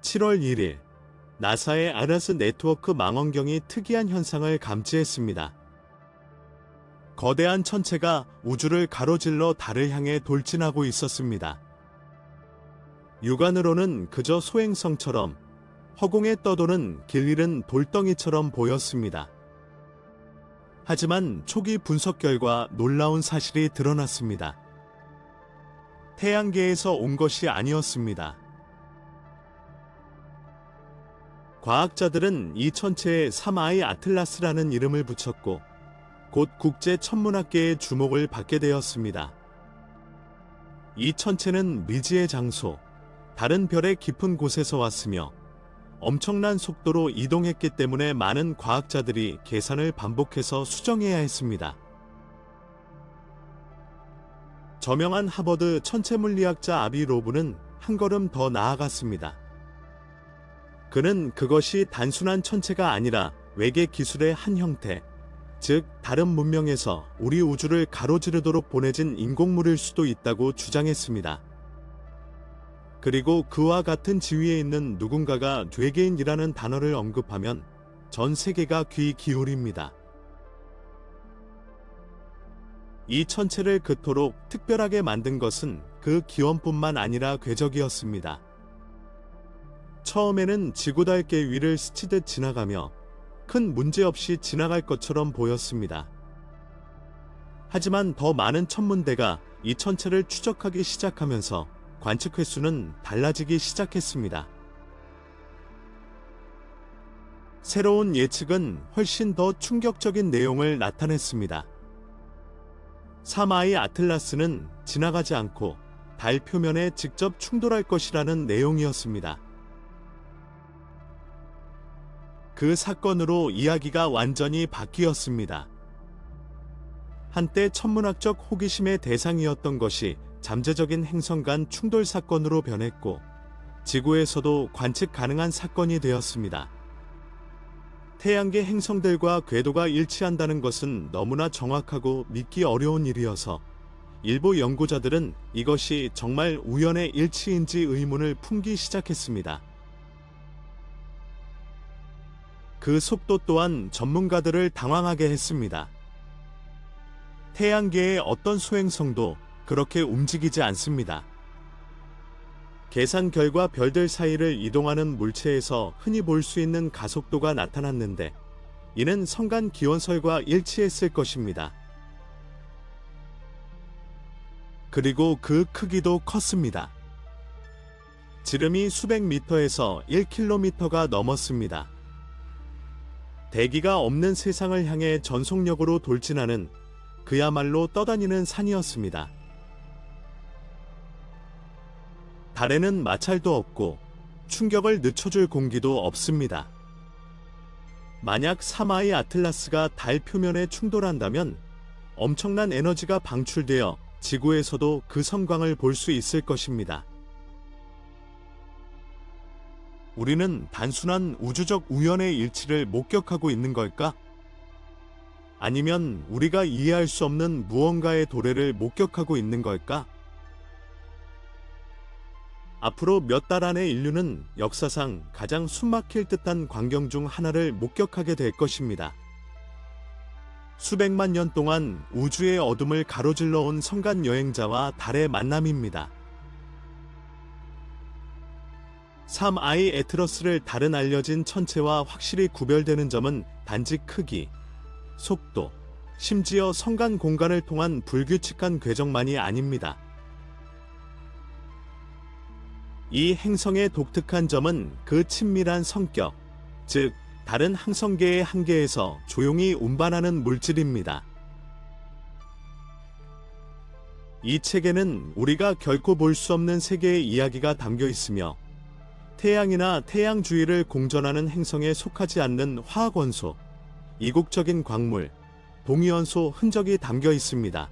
7월 1일, 나사의 아라스 네트워크 망원경이 특이한 현상을 감지했습니다. 거대한 천체가 우주를 가로질러 달을 향해 돌진하고 있었습니다. 육안으로는 그저 소행성처럼 허공에 떠도는 길 잃은 돌덩이처럼 보였습니다. 하지만 초기 분석 결과 놀라운 사실이 드러났습니다. 태양계에서 온 것이 아니었습니다. 과학자들은 이 천체에 3I 아틀라스라는 이름을 붙였고 곧 국제 천문학계의 주목을 받게 되었습니다. 이 천체는 미지의 장소, 다른 별의 깊은 곳에서 왔으며 엄청난 속도로 이동했기 때문에 많은 과학자들이 계산을 반복해서 수정해야 했습니다. 저명한 하버드 천체물리학자 아비 로브는 한 걸음 더 나아갔습니다. 그는 그것이 단순한 천체가 아니라 외계 기술의 한 형태, 즉 다른 문명에서 우리 우주를 가로지르도록 보내진 인공물일 수도 있다고 주장했습니다. 그리고 그와 같은 지위에 있는 누군가가 외계인이라는 단어를 언급하면 전 세계가 귀 기울입니다. 이 천체를 그토록 특별하게 만든 것은 그 기원뿐만 아니라 궤적이었습니다. 처음에는 지구달계 위를 스치듯 지나가며 큰 문제 없이 지나갈 것처럼 보였습니다. 하지만 더 많은 천문대가 이 천체를 추적하기 시작하면서 관측 횟수는 달라지기 시작했습니다. 새로운 예측은 훨씬 더 충격적인 내용을 나타냈습니다. 3I 아틀라스는 지나가지 않고 달 표면에 직접 충돌할 것이라는 내용이었습니다. 그 사건으로 이야기가 완전히 바뀌었습니다. 한때 천문학적 호기심의 대상이었던 것이 잠재적인 행성 간 충돌 사건으로 변했고 지구에서도 관측 가능한 사건이 되었습니다. 태양계 행성들과 궤도가 일치한다는 것은 너무나 정확하고 믿기 어려운 일이어서 일부 연구자들은 이것이 정말 우연의 일치인지 의문을 품기 시작했습니다. 그 속도 또한 전문가들을 당황하게 했습니다. 태양계의 어떤 소행성도 그렇게 움직이지 않습니다. 계산 결과 별들 사이를 이동하는 물체에서 흔히 볼 수 있는 가속도가 나타났는데 이는 성간 기원설과 일치했을 것입니다. 그리고 그 크기도 컸습니다. 지름이 수백 미터에서 1km가 넘었습니다. 대기가 없는 세상을 향해 전속력으로 돌진하는 그야말로 떠다니는 산이었습니다. 달에는 마찰도 없고 충격을 늦춰줄 공기도 없습니다. 만약 3I 아틀라스가 달 표면에 충돌한다면 엄청난 에너지가 방출되어 지구에서도 그 섬광을 볼 수 있을 것입니다. 우리는 단순한 우주적 우연의 일치를 목격하고 있는 걸까? 아니면 우리가 이해할 수 없는 무언가의 도래를 목격하고 있는 걸까? 앞으로 몇 달 안에 인류는 역사상 가장 숨막힐 듯한 광경 중 하나를 목격하게 될 것입니다. 수백만 년 동안 우주의 어둠을 가로질러 온 성간 여행자와 달의 만남입니다. 3I 에트러스를 다른 알려진 천체와 확실히 구별되는 점은 단지 크기, 속도, 심지어 성간 공간을 통한 불규칙한 궤적만이 아닙니다. 이 행성의 독특한 점은 그 친밀한 성격, 즉 다른 항성계의 한계에서 조용히 운반하는 물질입니다. 이 책에는 우리가 결코 볼 수 없는 세계의 이야기가 담겨 있으며 태양이나 태양 주위를 공전하는 행성에 속하지 않는 화학원소, 이국적인 광물, 동위원소 흔적이 담겨 있습니다.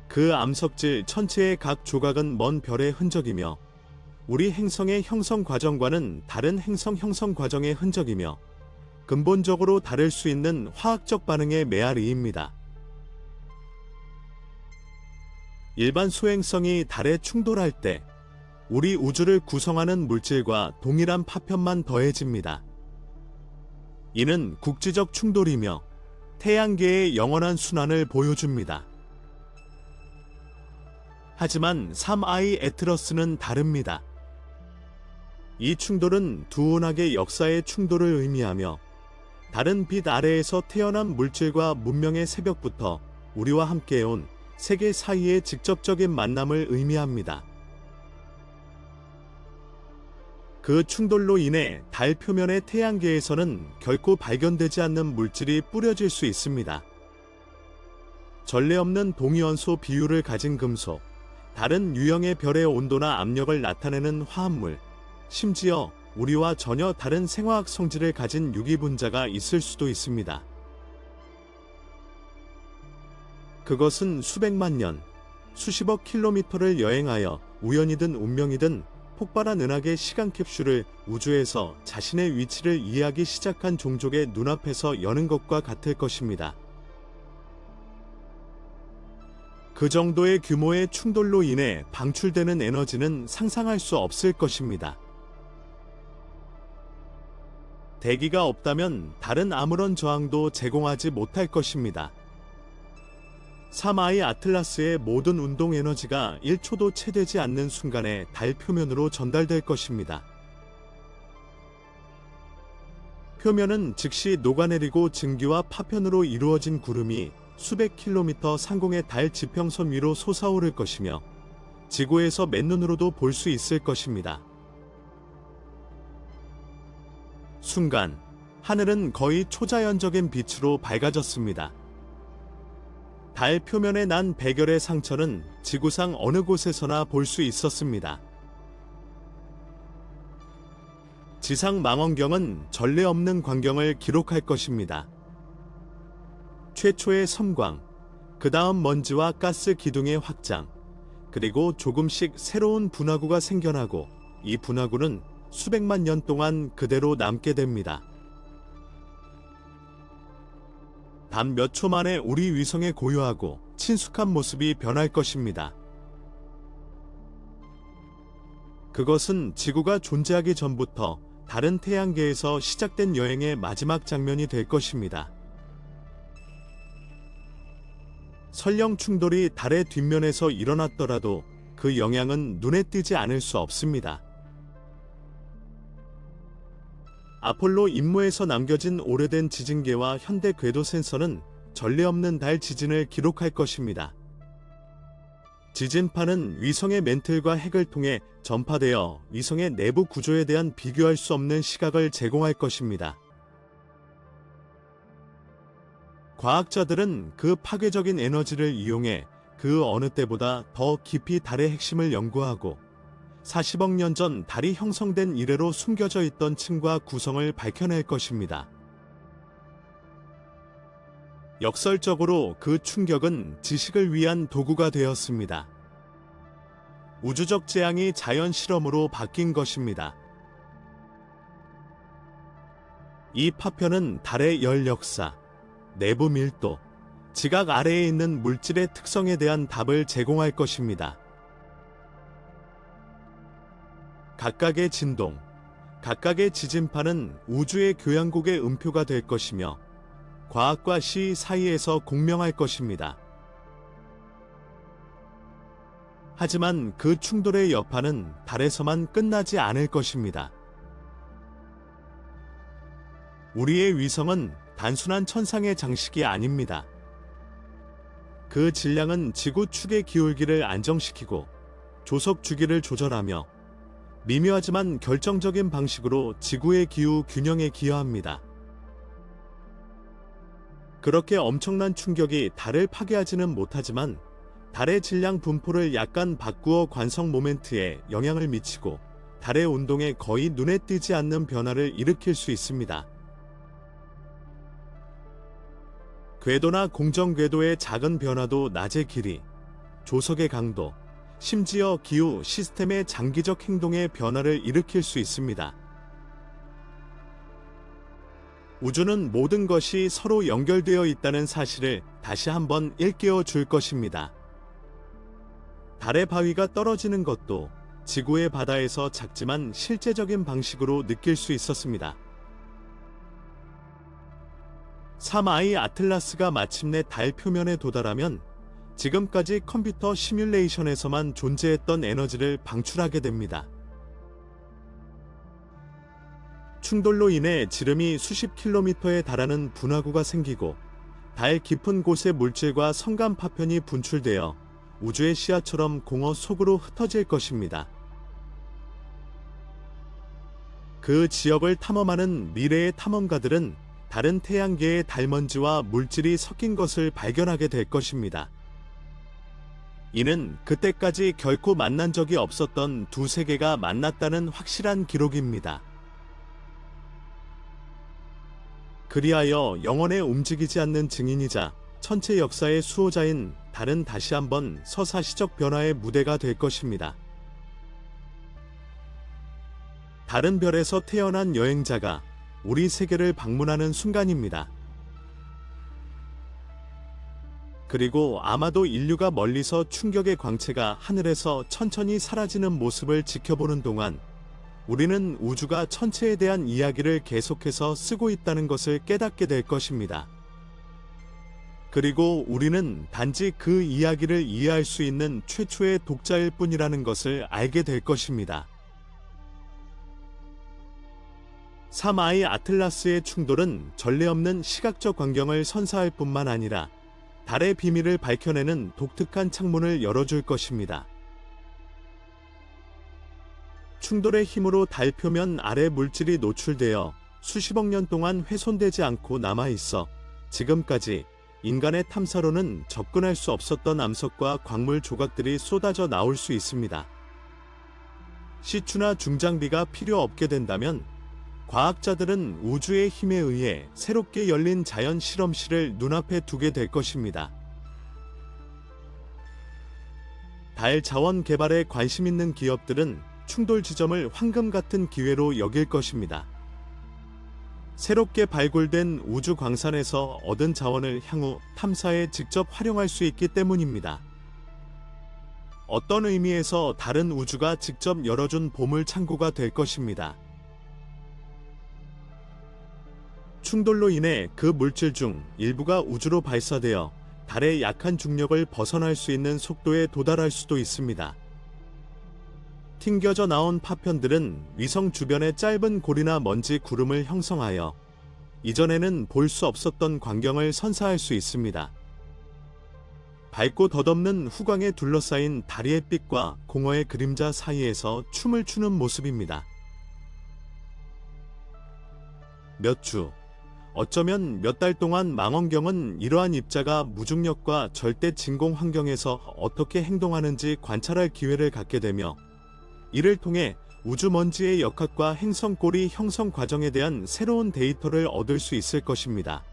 그 암석질 천체의 각 조각은 먼 별의 흔적이며 우리 행성의 형성 과정과는 다른 행성 형성 과정의 흔적이며 근본적으로 다를 수 있는 화학적 반응의 메아리입니다. 일반 소행성이 달에 충돌할 때 우리 우주를 구성하는 물질과 동일한 파편만 더해집니다. 이는 국지적 충돌이며 태양계의 영원한 순환을 보여줍니다. 하지만 3I 에트러스는 다릅니다. 이 충돌은 두온학의 역사의 충돌을 의미하며 다른 빛 아래에서 태어난 물질과 문명의 새벽부터 우리와 함께해온 세계 사이의 직접적인 만남을 의미합니다. 그 충돌로 인해 달 표면의 태양계에서는 결코 발견되지 않는 물질이 뿌려질 수 있습니다. 전례 없는 동위원소 비율을 가진 금속, 다른 유형의 별의 온도나 압력을 나타내는 화합물, 심지어 우리와 전혀 다른 생화학 성질을 가진 유기분자가 있을 수도 있습니다. 그것은 수백만 년, 수십억 킬로미터를 여행하여 우연이든 운명이든 폭발한 은하계 시간 캡슐을 우주에서 자신의 위치를 이해하기 시작한 종족의 눈앞에서 여는 것과 같을 것입니다. 그 정도의 규모의 충돌로 인해 방출되는 에너지는 상상할 수 없을 것입니다. 대기가 없다면 다른 아무런 저항도 제공하지 못할 것입니다. 3I 아틀라스의 모든 운동 에너지가 1초도 채되지 않는 순간에 달 표면으로 전달될 것입니다. 표면은 즉시 녹아내리고 증기와 파편으로 이루어진 구름이 수백 킬로미터 상공의 달 지평선 위로 솟아오를 것이며 지구에서 맨눈으로도 볼 수 있을 것입니다. 순간 하늘은 거의 초자연적인 빛으로 밝아졌습니다. 달 표면에 난 백열의 상처는 지구상 어느 곳에서나 볼 수 있었습니다. 지상 망원경은 전례 없는 광경을 기록할 것입니다. 최초의 섬광, 그 다음 먼지와 가스 기둥의 확장, 그리고 조금씩 새로운 분화구가 생겨나고 이 분화구는 수백만 년 동안 그대로 남게 됩니다. 단 몇 초 만에 우리 위성의 고요하고 친숙한 모습이 변할 것입니다. 그것은 지구가 존재하기 전부터 다른 태양계에서 시작된 여행의 마지막 장면이 될 것입니다. 설령 충돌이 달의 뒷면에서 일어났더라도 그 영향은 눈에 띄지 않을 수 없습니다. 아폴로 임무에서 남겨진 오래된 지진계와 현대 궤도 센서는 전례 없는 달 지진을 기록할 것입니다. 지진파는 위성의 멘틀과 핵을 통해 전파되어 위성의 내부 구조에 대한 비교할 수 없는 시각을 제공할 것입니다. 과학자들은 그 파괴적인 에너지를 이용해 그 어느 때보다 더 깊이 달의 핵심을 연구하고 40억 년 전 달이 형성된 이래로 숨겨져 있던 층과 구성을 밝혀낼 것입니다. 역설적으로 그 충격은 지식을 위한 도구가 되었습니다. 우주적 재앙이 자연 실험으로 바뀐 것입니다. 이 파편은 달의 열 역사, 내부 밀도, 지각 아래에 있는 물질의 특성에 대한 답을 제공할 것입니다. 각각의 진동, 각각의 지진파는 우주의 교향곡의 음표가 될 것이며 과학과 시 사이에서 공명할 것입니다. 하지만 그 충돌의 여파는 달에서만 끝나지 않을 것입니다. 우리의 위성은 단순한 천상의 장식이 아닙니다. 그 질량은 지구 축의 기울기를 안정시키고 조석 주기를 조절하며 미묘하지만 결정적인 방식으로 지구의 기후 균형에 기여합니다. 그렇게 엄청난 충격이 달을 파괴하지는 못하지만 달의 질량 분포를 약간 바꾸어 관성 모멘트에 영향을 미치고 달의 운동에 거의 눈에 띄지 않는 변화를 일으킬 수 있습니다. 궤도나 공정 궤도의 작은 변화도 낮의 길이, 조석의 강도, 심지어 기후 시스템의 장기적 행동의 변화를 일으킬 수 있습니다. 우주는 모든 것이 서로 연결되어 있다는 사실을 다시 한번 일깨워 줄 것입니다. 달의 바위가 떨어지는 것도 지구의 바다에서 작지만 실제적인 방식으로 느낄 수 있었습니다. 삼아이 아틀라스가 마침내 달 표면에 도달하면 지금까지 컴퓨터 시뮬레이션에서만 존재했던 에너지를 방출하게 됩니다. 충돌로 인해 지름이 수십 킬로미터에 달하는 분화구가 생기고 달 깊은 곳의 물질과 성간 파편이 분출되어 우주의 씨앗처럼 공허 속으로 흩어질 것입니다. 그 지역을 탐험하는 미래의 탐험가들은 다른 태양계의 달먼지와 물질이 섞인 것을 발견하게 될 것입니다. 이는 그때까지 결코 만난 적이 없었던 두 세계가 만났다는 확실한 기록입니다. 그리하여 영원에 움직이지 않는 증인이자 천체 역사의 수호자인 달은 다시 한번 서사시적 변화의 무대가 될 것입니다. 다른 별에서 태어난 여행자가 우리 세계를 방문하는 순간입니다. 그리고 아마도 인류가 멀리서 충격의 광채가 하늘에서 천천히 사라지는 모습을 지켜보는 동안 우리는 우주가 천체에 대한 이야기를 계속해서 쓰고 있다는 것을 깨닫게 될 것입니다. 그리고 우리는 단지 그 이야기를 이해할 수 있는 최초의 독자일 뿐이라는 것을 알게 될 것입니다. 삼아이 아틀라스의 충돌은 전례 없는 시각적 광경을 선사할 뿐만 아니라 달의 비밀을 밝혀내는 독특한 창문을 열어줄 것입니다. 충돌의 힘으로 달 표면 아래 물질이 노출되어 수십억 년 동안 훼손되지 않고 남아있어 지금까지 인간의 탐사로는 접근할 수 없었던 암석과 광물 조각들이 쏟아져 나올 수 있습니다. 시추나 중장비가 필요 없게 된다면 과학자들은 우주의 힘에 의해 새롭게 열린 자연 실험실을 눈앞에 두게 될 것입니다. 달 자원 개발에 관심 있는 기업들은 충돌 지점을 황금 같은 기회로 여길 것입니다. 새롭게 발굴된 우주 광산에서 얻은 자원을 향후 탐사에 직접 활용할 수 있기 때문입니다. 어떤 의미에서 다른 우주가 직접 열어준 보물 창고가 될 것입니다. 충돌로 인해 그 물질 중 일부가 우주로 발사되어 달의 약한 중력을 벗어날 수 있는 속도에 도달할 수도 있습니다. 튕겨져 나온 파편들은 위성 주변의 짧은 골이나 먼지 구름을 형성하여 이전에는 볼 수 없었던 광경을 선사할 수 있습니다. 밝고 덧없는 후광에 둘러싸인 달의 햇빛과 공허의 그림자 사이에서 춤을 추는 모습입니다. 몇 주, 어쩌면 몇 달 동안 망원경은 이러한 입자가 무중력과 절대 진공 환경에서 어떻게 행동하는지 관찰할 기회를 갖게 되며 이를 통해 우주먼지의 역학과 행성꼬리 형성 과정에 대한 새로운 데이터를 얻을 수 있을 것입니다.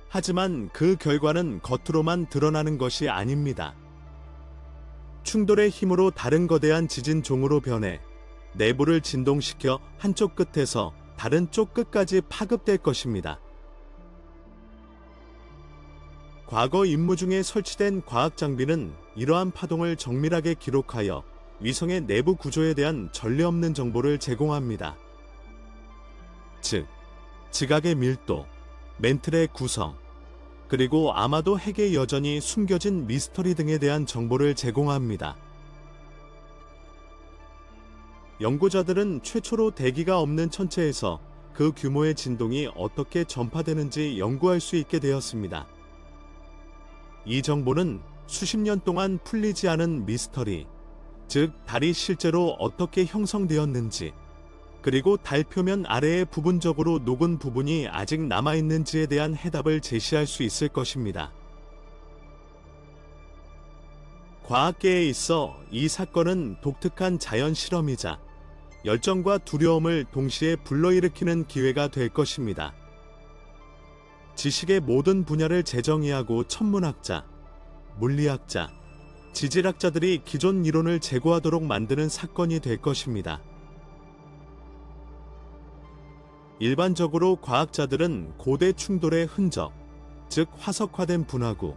하지만 그 결과는 겉으로만 드러나는 것이 아닙니다. 충돌의 힘으로 다른 거대한 지진 종으로 변해 내부를 진동시켜 한쪽 끝에서 다른 쪽 끝까지 파급될 것입니다. 과거 임무 중에 설치된 과학 장비는 이러한 파동을 정밀하게 기록하여 위성의 내부 구조에 대한 전례 없는 정보를 제공합니다. 즉, 지각의 밀도, 멘틀의 구성, 그리고 아마도 핵에 여전히 숨겨진 미스터리 등에 대한 정보를 제공합니다. 연구자들은 최초로 대기가 없는 천체에서 그 규모의 진동이 어떻게 전파되는지 연구할 수 있게 되었습니다. 이 정보는 수십 년 동안 풀리지 않은 미스터리, 즉 달이 실제로 어떻게 형성되었는지, 그리고 달 표면 아래에 부분적으로 녹은 부분이 아직 남아있는지에 대한 해답을 제시할 수 있을 것입니다. 과학계에 있어 이 사건은 독특한 자연 실험이자 열정과 두려움을 동시에 불러일으키는 기회가 될 것입니다. 지식의 모든 분야를 재정의하고 천문학자, 물리학자, 지질학자들이 기존 이론을 재고하도록 만드는 사건이 될 것입니다. 일반적으로 과학자들은 고대 충돌의 흔적, 즉 화석화된 분화구,